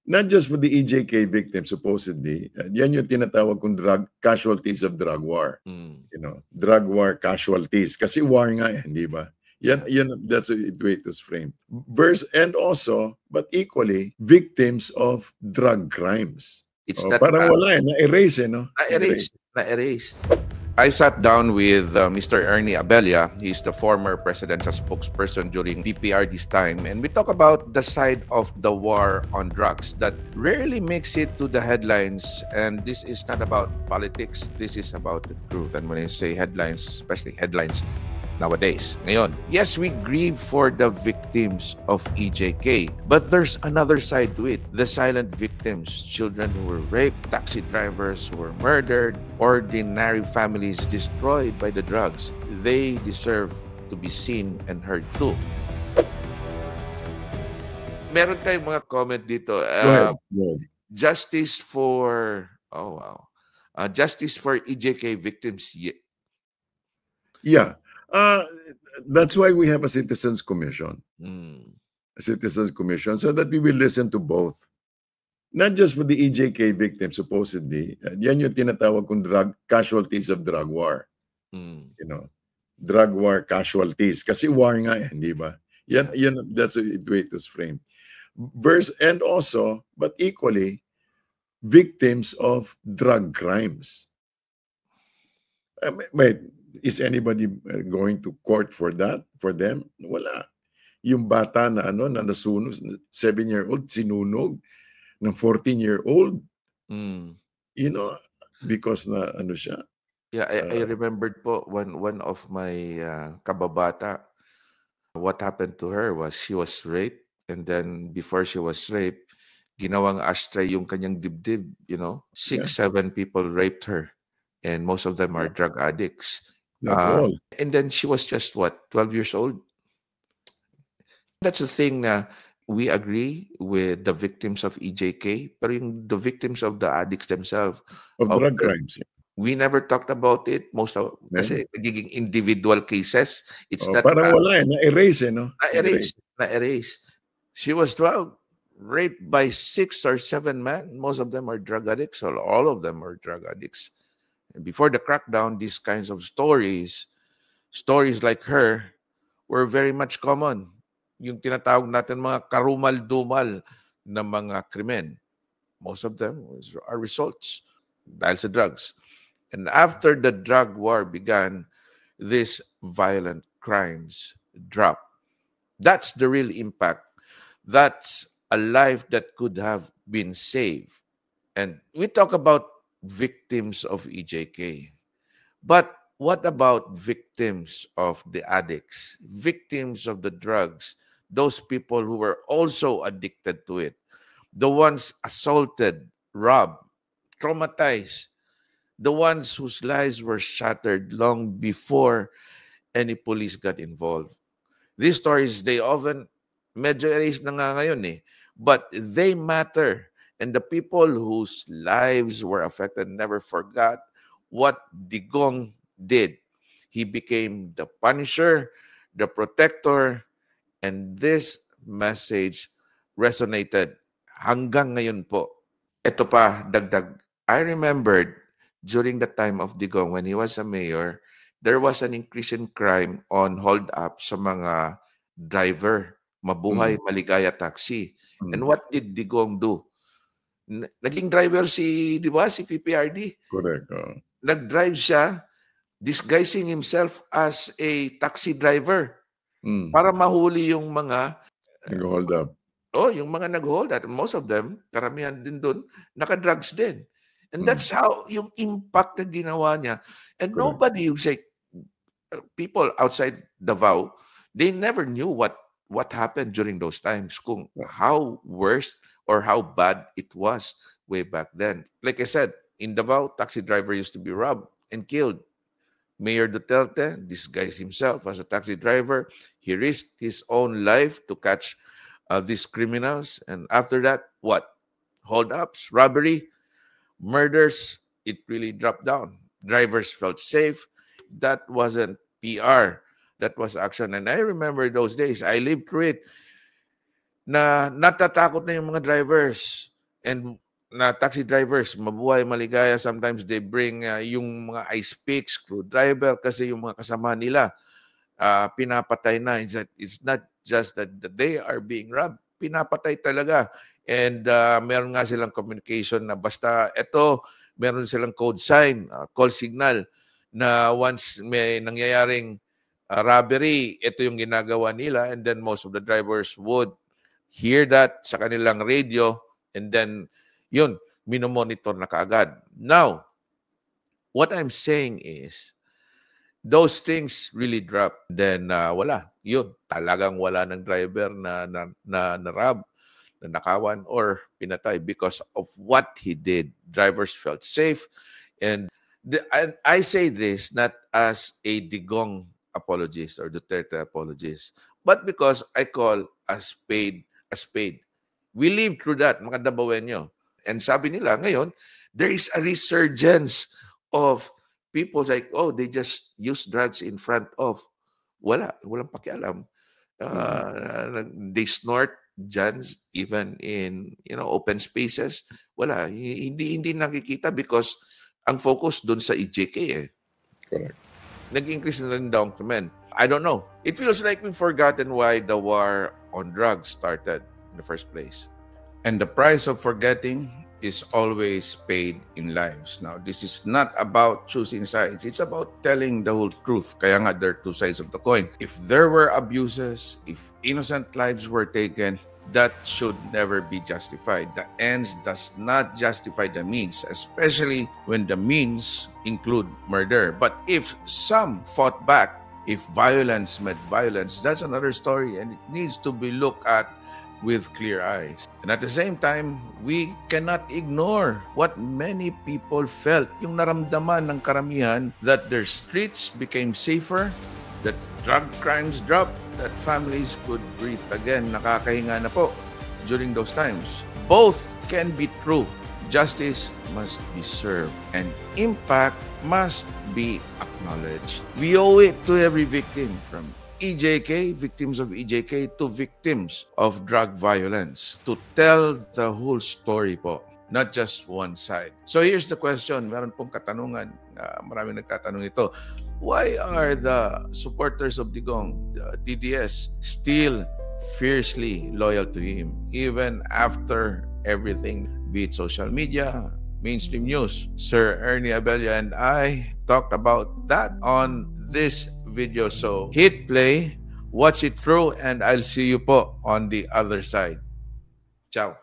Not just for the EJK victims, supposedly. Yan yung tinatawag kong casualties of drug war. Drug war casualties. Kasi war nga hindi ba? That's the way it was framed. And also, but equally, victims of drug crimes. It's not parang wala na-erase no? Na-erase. I sat down with Mr. Ernie Abella. He's the former presidential spokesperson during DPRD's time. And we talk about the side of the war on drugs that rarely makes it to the headlines. And this is not about politics. This is about the truth. And when I say headlines, especially headlines nowadays. Ngayon, yes, we grieve for the victims of EJK, but there's another side to it. The silent victims, children who were raped, taxi drivers who were murdered, ordinary families destroyed by the drugs. They deserve to be seen and heard too. Meron tayong mga comment dito. Justice for, justice for EJK victims. Yeah. That's why we have a Citizens Commission. A Citizens Commission, so that we will listen to both. Not just for the EJK victims, supposedly. Yan yung tinatawag kong casualties of drug war. Drug war casualties. Kasi war nga hindi ba? That's the way it was framed. And also, but equally, victims of drug crimes. Wait, is anybody going to court for that? For them? Wala. Yung bata na na nasunog, 7-year-old, sinunog ng 14-year-old. Because na siya. Yeah, I remembered po one of my kababata, what happened to her was she was raped, and then before she was raped, ginawang ashtray yung kanyang dibdib, 6-7 people raped her, and most of them are drug addicts. And then she was just 12 years old. That's the thing na we agree with the victims of EJK, pero the victims of the addicts themselves. Of drug crimes. We never talked about it. Kasi nagiging individual cases. It's not... Parang wala na-erase no? Na-erase. She was 12, raped by 6 or 7 men. Most of them are drug addicts, or all of them are drug addicts. And before the crackdown, these kinds of stories like her, were very much common. Yung tinatawag natin mga karumal-dumal na mga krimen. Most of them are results dahil sa drugs. And after the drug war began, these violent crimes dropped. That's the real impact. That's a life that could have been saved. And we talk about victims of EJK. But what about victims of the addicts, victims of the drugs, those people who were also addicted to it, the ones assaulted, robbed, traumatized, the ones whose lives were shattered long before any police got involved? These stories, they often medyo erase na nga ngayon but they matter. And the people whose lives were affected never forgot what Digong did. He became the punisher, the protector, and this message resonated hanggang ngayon po. Ito pa, dagdag. I remembered during the time of Digong, when he was a mayor, there was an increase in crime on hold-up sa mga driver, Mabuhay Maligaya Taxi. And what did Digong do? Naging driver si PPRD. Correct. Nag-drive siya, disguising himself as a taxi driver para mahuli yung mga nag-hold up. Yung mga nag-hold up. Most of them, karamihan din doon, naka-drugs din. And that's how yung impact na ginawa niya. And nobody would say, people outside Davao, they never knew what happened during those times, kung how worst or how bad it was way back then. Like I said, in Davao, taxi driver used to be robbed and killed. Mayor Duterte disguised himself as a taxi driver. He risked his own life to catch these criminals. And after that, what? Hold-ups, robbery, murders, it really dropped down. Drivers felt safe. That wasn't PR. That was action. And I remember those days. I lived through it. Na natatakot na yung mga drivers. And na taxi drivers, mabuhay, maligaya, sometimes they bring yung mga ice pick, screwdriver, kasi yung mga kasama nila, pinapatay na. It's not just that they are being robbed, pinapatay talaga. And meron nga silang communication na basta ito, meron silang code sign, call signal, na once may nangyayaring robbery, ito yung ginagawa nila, and then most of the drivers would hear that sa kanilang radio, and then yun, minomonitor na kaagad. Now, what I'm saying is, those things really drop. Then wala. Yun, talagang wala ng driver na rob, na nakawan, or pinatay because of what he did. Drivers felt safe. And I say this not as a Digong apologist or Duterte apologist, but because I call a spade a spade. We lived through that, mga Dabawenyo. And sabi nila, ngayon, there is a resurgence of people like, oh, they just use drugs in front of. Walang pakialam. They snort Johns even in open spaces. Wala, hindi nakikita because ang focus doon sa EJK eh. Correct. Nag-increase na rin down to men. I don't know. It feels like we've forgotten why the war on drugs started in the first place. And the price of forgetting is always paid in lives. Now, this is not about choosing sides. It's about telling the whole truth. Kaya nga, there are two sides of the coin. If there were abuses, if innocent lives were taken, that should never be justified. The ends does not justify the means, especially when the means include murder. But if some fought back, if violence met violence, that's another story, and it needs to be looked at with clear eyes. And at the same time, we cannot ignore what many people felt, yung naramdaman ng karamihan, that their streets became safer, that drug crimes dropped, that families could breathe again. Nakakahinga na po during those times. Both can be true. Justice must be served, and impact must be acknowledged. We owe it to every victim, from EJK, victims of EJK, to victims of drug violence, to tell the whole story po, not just one side. So here's the question. Meron pong katanungan, maraming nagtatanong ito. Why are the supporters of Digong, the DDS, still fiercely loyal to him, even after everything, be it social media, mainstream news? Sir Ernie Abella and I talked about that on this video. So hit play, watch it through, and I'll see you po on the other side. Ciao.